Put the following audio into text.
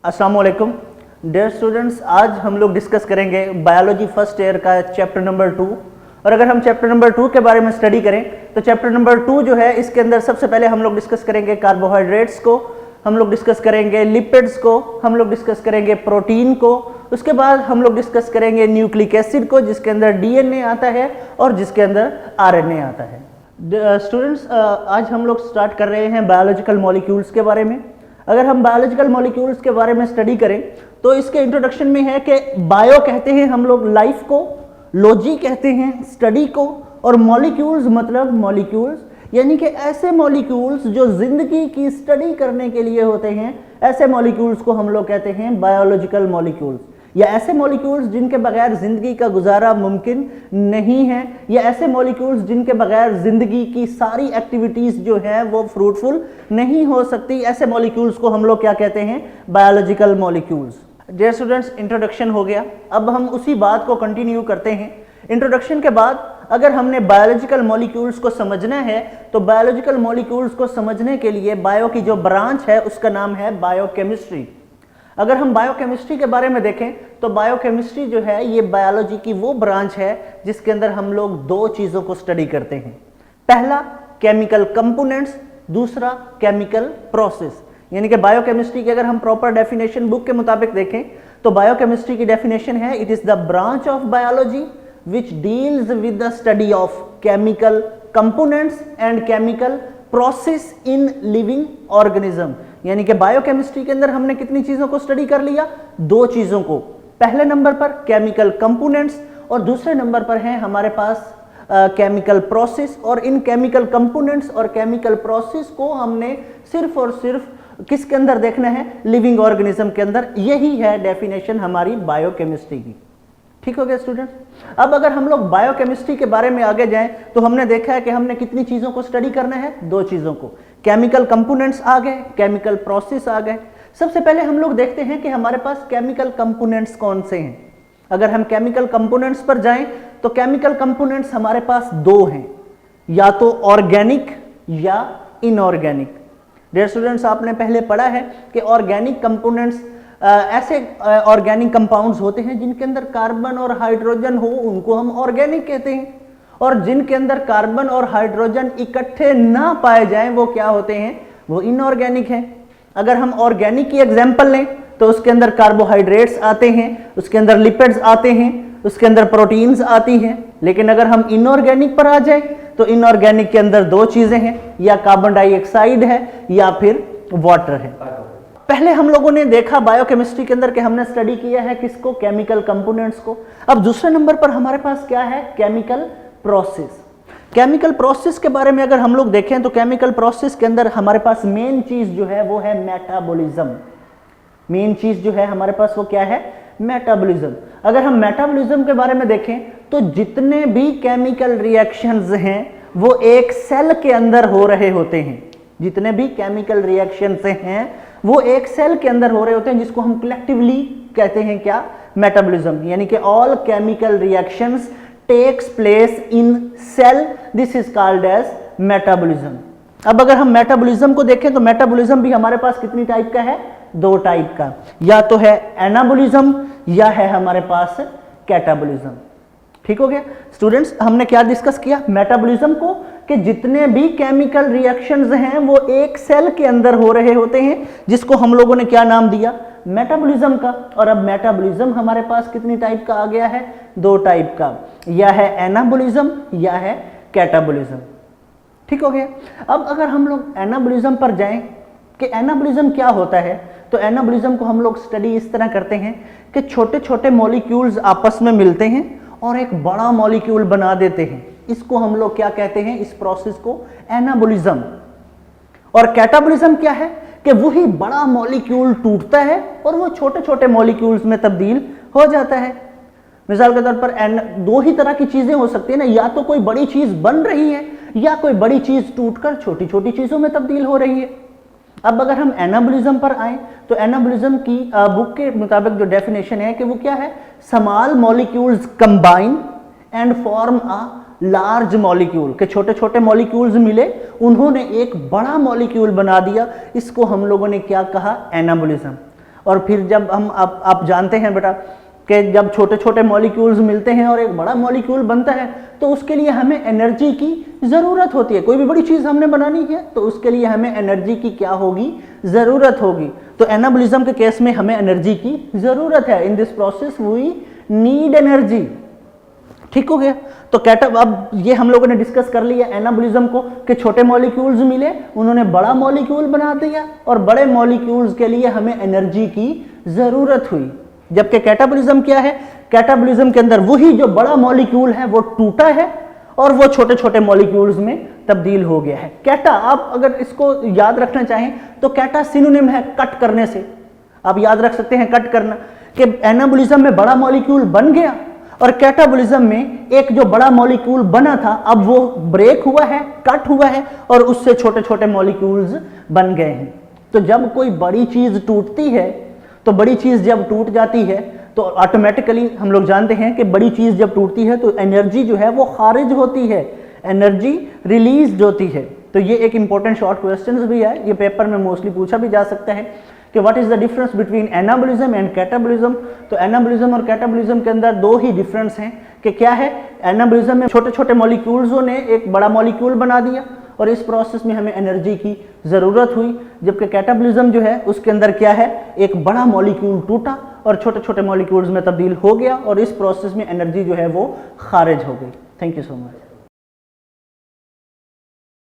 अस्सलाम वालेकुम dear students, आज हम लोग डिस्कस करेंगे बायोलॉजी फर्स्ट ईयर का चैप्टर नंबर 2। और अगर हम चैप्टर नंबर 2 के बारे में स्टडी करें तो चैप्टर नंबर 2 जो है इसके अंदर सबसे पहले हम लोग डिस्कस करेंगे कार्बोहाइड्रेट्स को, हम लोग डिस्कस करेंगे लिपिड्स को, हम लोग डिस्कस करेंगे प्रोटीन को, उसके बाद हम लोग डिस्कस करेंगे न्यूक्लिक एसिड को जिसके अंदर डीएनए आता है और जिसके अंदर आरएनए आता है। स्टूडेंट्स, आज हम लोग स्टार्ट कर रहे हैं बायोलॉजिकल मॉलिक्यूल्स के बारे में। अगर हम बायोलॉजिकल मॉलिक्यूल्स के बारे में स्टडी करें तो इसके इंट्रोडक्शन में है कि बायो कहते हैं हम लोग लाइफ को, लॉजी कहते हैं स्टडी को, और मॉलिक्यूल्स मतलब मॉलिक्यूल्स यानी कि ऐसे मॉलिक्यूल्स जो जिंदगी की स्टडी करने के लिए होते हैं, ऐसे मॉलिक्यूल्स को हम लोग कहते हैं बायोलॉजिकल मॉलिक्यूल्स, या ऐसे मॉलिक्यूल्स जिनके बगैर जिंदगी का गुजारा मुमकिन नहीं है, या ऐसे मॉलिक्यूल्स जिनके बगैर जिंदगी की सारी एक्टिविटीज जो है वो फ्रूटफुल नहीं हो सकती। ऐसे मॉलिक्यूल्स को हम लोग क्या कहते हैं? Biological molecules. Dear students, introduction हो गया, अब हम उसी बात को कंटिन्यू करते हैं। इंट्रोडक्शन के बाद अगर हमने बायोलॉजिकल मॉलिक्यूल्स को समझना है तो बायोलॉजिकल मॉलिक्यूल्स को समझने के लिए बायो की जो ब्रांच है उसका नाम है बायोकेमिस्ट्री। अगर हम बायोकेमिस्ट्री के बारे में देखें तो बायोकेमिस्ट्री जो है ये बायोलॉजी की वो ब्रांच है जिसके अंदर हम लोग दो चीज़ों को स्टडी करते हैं। पहला केमिकल कंपोनेंट्स, दूसरा केमिकल प्रोसेस। यानी कि बायोकेमिस्ट्री की अगर हम प्रॉपर डेफिनेशन बुक के मुताबिक देखें तो बायोकेमिस्ट्री की डेफिनेशन है, it is the branch of biology which deals with the study of chemical components and chemical process in living organism. यानी कि बायोकेमिस्ट्री के अंदर हमने कितनी चीजों को स्टडी कर लिया? दो चीजों को। पहले नंबर पर केमिकल कंपोनेंट्स और दूसरे नंबर पर है हमारे पास केमिकल प्रोसेस। और इन केमिकल कंपोनेंट्स और केमिकल प्रोसेस को हमने सिर्फ और सिर्फ किसके अंदर देखना है? लिविंग ऑर्गेनिज्म के अंदर। यही है डेफिनेशन हमारी बायोकेमिस्ट्री की। ठीक हो गया स्टूडेंट्स? अब अगर हम लोग बायोकेमिस्ट्री के बारे में आगे जाएं तो हमने देखा है कि हमने कितनी चीजों को स्टडी करना है? दो चीजों को। केमिकल कंपोनेंट्स आ गए, केमिकल प्रोसेस आ गए। सबसे पहले हम लोग देखते हैं कि हमारे पास केमिकल कंपोनेंट्स कौन से हैं। अगर हम केमिकल कंपोनेंट्स पर जाएं तो केमिकल कंपोनेंट्स हमारे पास दो हैं, या तो ऑर्गेनिक या इनऑर्गेनिक। डियर स्टूडेंट्स, आपने पहले पढ़ा है कि ऑर्गेनिक कंपोनेंट्स ऐसे ऑर्गेनिक कंपाउंड्स होते हैं जिनके अंदर कार्बन और हाइड्रोजन हो, उनको हम ऑर्गेनिक कहते हैं। और जिनके अंदर कार्बन और हाइड्रोजन इकट्ठे ना पाए जाएं वो क्या होते हैं? वो इनऑर्गेनिक हैं। अगर हम ऑर्गेनिक की एग्जांपल लें तो उसके अंदर कार्बोहाइड्रेट्स आते हैं, उसके अंदर लिपिड्स आते हैं, उसके अंदर प्रोटीन्स आती हैं। लेकिन अगर हम इनऑर्गेनिक पर आ जाएं तो इनऑर्गेनिक के अंदर दो चीजें हैं, या कार्बन डाइऑक्साइड है या फिर वाटर है। पहले हम लोगों ने देखा बायोकेमिस्ट्री के अंदर कि हमने स्टडी किया है किसको? केमिकल कंपोनेंट्स को। अब दूसरे नंबर पर हमारे पास क्या है? Chemical process. केमिकल प्रोसेस के बारे में अगर हम लोग देखें तो केमिकल प्रोसेस के अंदर हमारे पास मेन चीज जो है वो है मेटाबॉलिज्म। मेन चीज जो है हमारे पास वो क्या है? मेटाबॉलिज्म। अगर हम मेटाबॉलिज्म के बारे में देखें तो जितने भी केमिकल रिएक्शंस हैं वो एक सेल के अंदर हो रहे होते हैं। जितने भी केमिकल रिएक्शंस हैं वो एक सेल के अंदर हो रहे होते हैं, जिसको हम कलेक्टिवली कहते हैं क्या? मेटाबॉलिज्म। यानी कि all chemical reactions takes place in cell, this is called as metabolism. अब अगर हम मेटाबॉलिज्म को देखें तो मेटाबॉलिज्म भी हमारे पास कितनी टाइप का है? दो टाइप का, या तो है एनाबॉलिज्म या है हमारे पास कैटाबॉलिज्म। ठीक हो गया स्टूडेंट्स? हमने क्या डिस्कस किया? मेटाबॉलिज्म को, कि जितने भी केमिकल रिएक्शंस हैं वो एक सेल के अंदर हो रहे होते हैं, जिसको हम लोगों ने क्या नाम दिया? मेटाबॉलिज्म का। और अब मेटाबॉलिज्म हमारे पास कितनी टाइप का आ गया है? दो टाइप का, या है एनाबॉलिज्म या है कैटाबॉलिज्म। ठीक हो गया? अब अगर हम लोग एनाबॉलिज्म पर जाएं कि एनाबॉलिज्म क्या होता है तो एनाबॉलिज्म को हम लोग स्टडी इस तरह करते हैं कि छोटे छोटे मॉलिक्यूल्स आपस में मिलते हैं और एक बड़ा मॉलिक्यूल बना देते हैं। इसको हम लोग क्या कहते हैं? इस प्रोसेस को एनाबॉलिज्म। और कैटाबॉलिज्म क्या है? कि वही बड़ा मॉलिक्यूल टूटता है और वो छोटे छोटे मॉलिक्यूल्स में तब्दील हो जाता है। मिसाल के तौर पर दो ही तरह की चीजें हो सकती है ना, या तो कोई बड़ी चीज बन रही है या कोई बड़ी चीज टूटकर छोटी छोटी चीजों में तब्दील हो रही है। अब अगर हम एनाबॉलिज्म पर आए तो एनाबॉलिज्म की बुक के मुताबिक जो डेफिनेशन है कि वो क्या है? Small molecules combine and form a large molecule. के छोटे छोटे मॉलिक्यूल्स मिले, उन्होंने एक बड़ा मॉलिक्यूल बना दिया। इसको हम लोगों ने क्या कहा? एनाबॉलिज्म। और फिर जब हम आप जानते हैं बेटा कि जब छोटे छोटे मॉलिक्यूल्स मिलते हैं और एक बड़ा मॉलिक्यूल बनता है तो उसके लिए हमें एनर्जी की ज़रूरत होती है। कोई भी बड़ी चीज़ हमने बनानी है तो उसके लिए हमें एनर्जी की क्या होगी, ज़रूरत होगी। तो एनाबॉलिज्म के केस में हमें एनर्जी की ज़रूरत है। In this process we need energy. ठीक हो गया। तो अब ये हम लोगों ने डिस्कस कर लिया एनाबॉलिज्म को कि छोटे मॉलिक्यूल्स मिले, उन्होंने बड़ा मॉलिक्यूल बना दिया और बड़े मॉलिक्यूल्स के लिए हमें एनर्जी की ज़रूरत हुई। जबकि कैटाबॉलिज्म क्या है, कैटाबॉलिज्म के अंदर वही जो बड़ा मॉलिक्यूल है वो टूटा है और वो छोटे छोटे मॉलिक्यूल्स में तब्दील हो गया है। कैटा, आप अगर इसको याद रखना चाहें तो कैटा सिनोनिम है कट करने से। आप याद रख सकते हैं कट करना, कि एनाबॉलिज्म में बड़ा मॉलिक्यूल बन गया और कैटाबॉलिज्म में एक जो बड़ा मॉलिक्यूल बना था अब वो ब्रेक हुआ है, कट हुआ है और उससे छोटे छोटे मॉलिक्यूल्स बन गए हैं। तो जब कोई बड़ी चीज टूटती है, तो बड़ी चीज जब टूट जाती है तो ऑटोमेटिकली हम लोग जानते हैं कि बड़ी चीज जब टूटती है तो एनर्जी जो है वो खारिज होती है, एनर्जी रिलीज होती है। तो ये एक इंपॉर्टेंट शॉर्ट क्वेश्चन भी है, ये पेपर में मोस्टली पूछा भी जा सकता है कि what is the difference between anabolism and catabolism. तो एनाबॉलिज्म और कैटाबॉलिज्म के अंदर दो ही डिफरेंस हैं कि क्या है, एनाबॉलिज्म में छोटे छोटे मॉलिक्यूल्सों ने एक बड़ा मॉलिक्यूल बना दिया और इस प्रोसेस में हमें एनर्जी की ज़रूरत हुई। जबकि कैटाबॉलिज्म जो है उसके अंदर क्या है, एक बड़ा मॉलिक्यूल टूटा और छोटे छोटे मॉलिक्यूल्स में तब्दील हो गया और इस प्रोसेस में एनर्जी जो है वो खारिज हो गई। Thank you so much.